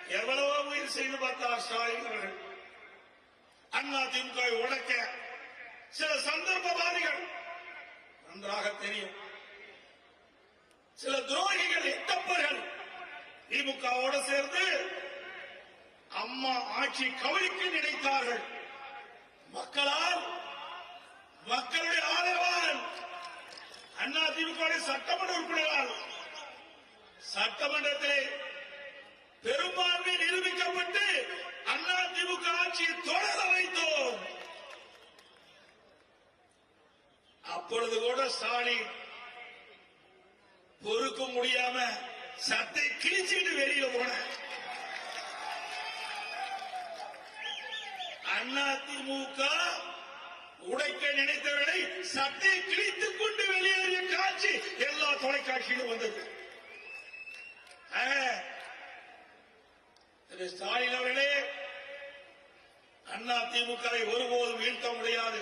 எவ்வளவோ முயற்சி செய்து பார்த்தார் ஸ்டாலின் அவர்கள். அண்ணா திமுக உடைக்க சில சந்தர்ப்பவாதிகள் நன்றாக தெரியும். சில துரோகிகள் எட்டப்பர்கள் திமுகவோடு சேர்ந்து அம்மா ஆட்சி கவிழ்க்க நினைத்தார்கள். மக்களால் மக்களுடைய ஆதரவால் அண்ணா திமுக சட்டமன்ற உறுப்பினரால் சட்டமன்றத்திலே பெரும்பான்மை நிரூபிக்கப்பட்டு அண்ணா திமுக ஆட்சியை தொடர வைத்தோம். அப்பொழுது கூட ஸ்டாலின் பொறுக்க முடியாம சட்டை கிழிச்சிட்டு வெளியில போன அண்ணா திமுக உடைக்க நினைத்தவர்களை சட்டை கிழித்துக் கொண்டு வெளியேறிய காட்சி எல்லா தொலைக்காட்சியிலும் வந்தது. ஸ்டாலின் அவர்களே, அண்ணா திமுகவை ஒருபோதும் வீழ்த்த முடியாது.